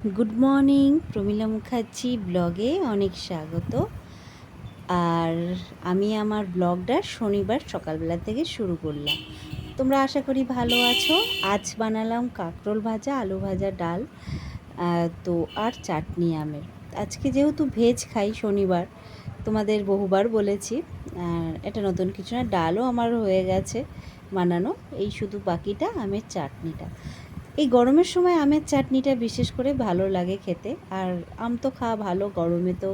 Good morning, Pramila Mukherjee ব্লগে অনেক স্বাগত। আর আমি আমার ব্লগটা শনিবার সকালবেলা থেকে শুরু করলাম। তোমরা আশা করি ভালো আছো। আজ বানালাম কাঁকরোল ভাজা, আলু ভাজা, ডাল তো আর চাটনি আমের। আজকে যেহেতু ভেজ খাই শনিবার, তোমাদের বহুবার বলেছি, এটা নতুন কিছু না। ডালও আমার হয়ে গেছে বানানো, এই শুধু বাকিটা আমের চাটনিটা। এই গরমের সময় আমের চাটনিটা বিশেষ করে ভালো লাগে খেতে। আর আম তো খাওয়া ভালো, গরমে তো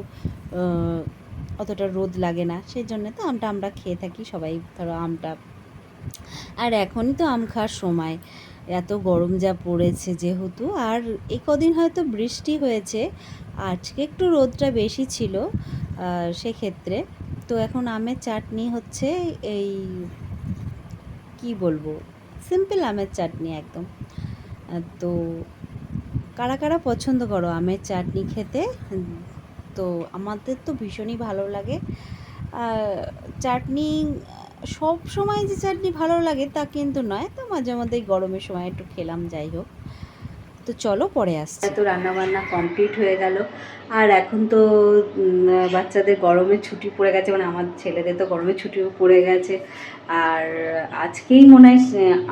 অতটা রোদ লাগে না, সেই জন্যে তো আমটা আমরা খেয়ে থাকি সবাই। ধরো আমটা, আর এখনই তো আম খাওয়ার সময়, এত গরম যা পড়েছে যেহেতু। আর এই কদিন হয়তো বৃষ্টি হয়েছে, আজকে একটু রোদটা বেশি ছিল সেক্ষেত্রে। তো এখন আমের চাটনি হচ্ছে, এই কি বলবো, সিম্পল আমের চাটনি একদম। তো কারা কারা পছন্দ করো আমের চাটনি খেতে? তো আমাদের তো ভীষণই ভালো লাগে। চাটনি সব সময় যে চাটনি ভালো লাগে তা কিন্তু নয়, তো মাঝে মধ্যেই গরমের সময় একটু খেলাম, যাই হোক। তো চলো পরে আসছি। তো রান্নাবান্না কমপ্লিট হয়ে গেল। আর এখন তো বাচ্চাদের গরমের ছুটি পড়ে গেছে, মানে আমার ছেলেদের তো গরমের ছুটিও পড়ে গেছে। আর আজকেই মনে হয়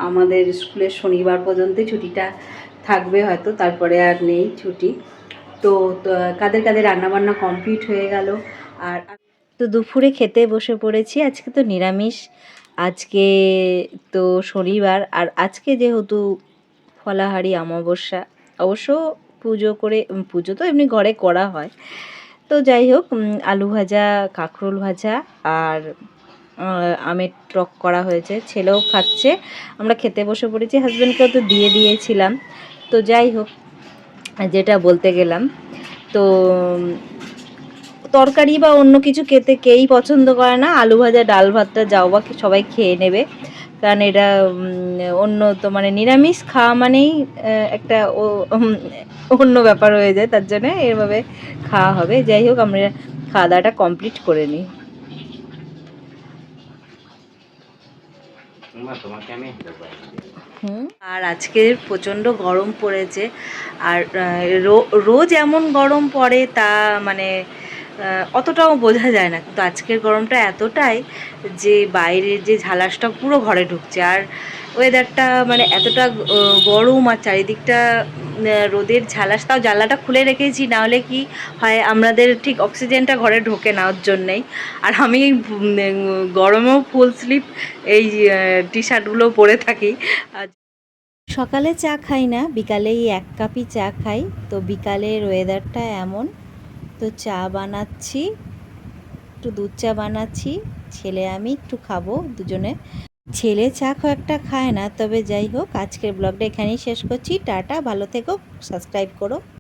আমাদের স্কুলের শনিবার পর্যন্তই ছুটিটা থাকবে হয়তো, তারপরে আর নেই ছুটি। তো কাদের কাদের রান্নাবান্না কমপ্লিট হয়ে গেল। আর তো দুপুরে খেতে বসে পড়েছি। আজকে তো নিরামিষ, আজকে তো শনিবার। আর আজকে যেহেতু ফলাহারি অমাবস্যা, অবশ্য পুজো করে, পুজো তো এমনি ঘরে করা হয়। তো যাই হোক, আলু ভাজা, কাঁকরোল ভাজা আর আমের টক করা হয়েছে, ছেলেও খাচ্ছে। আমরা খেতে বসে পড়েছি, হাজব্যান্ডকেও তো দিয়ে দিয়েছিলাম। তো যাই হোক, যেটা বলতে গেলাম, তো তরকারি বা অন্য কিছু খেতে কেই পছন্দ করে না। আলু ভাজা, ডাল ভাতটা যাও বা সবাই খেয়ে নেবে, কারণ এটা অন্য তো, মানে নিরামিষ খাওয়া মানেই একটা অন্য ব্যাপার হয়ে যায়, তার জন্য এভাবে খাওয়া হবে। যাই হোক, আমরা খাওয়া দাওয়াটা কমপ্লিট করে নিই। আর আজকে প্রচণ্ড গরম পড়েছে। আর রোজ এমন গরম পড়ে তা মানে অতটাও বোঝা যায় না, কিন্তু আজকের গরমটা এতটাই যে বাইরের যে ঝালাসটা পুরো ঘরে ঢুকছে। আর ওয়েদারটা মানে এতটা গরম, আর চারিদিকটা রোদের ঝালাস। তাও জানলাটা খুলে রেখেছি, নাহলে কি হয় আমাদের ঠিক অক্সিজেনটা ঘরে ঢোকে না, ওর জন্যেই। আর আমি গরমেও ফুল স্লিভ এই টি শার্টগুলো পরে থাকি। সকালে চা খাই না, বিকালেই 1 কাপই চা খাই। তো বিকালের ওয়েদারটা এমন, তো চা বানাচ্ছি, একটু দুধ চা বানাচ্ছি। ছেলে আমি একটু খাবো দুজনে। ছেলে চা খুব একটা খায় না, তবে যাই হোক, আজকের ব্লগটা এখানেই শেষ করছি। টাটা, ভালো থেকো, সাবস্ক্রাইব করো।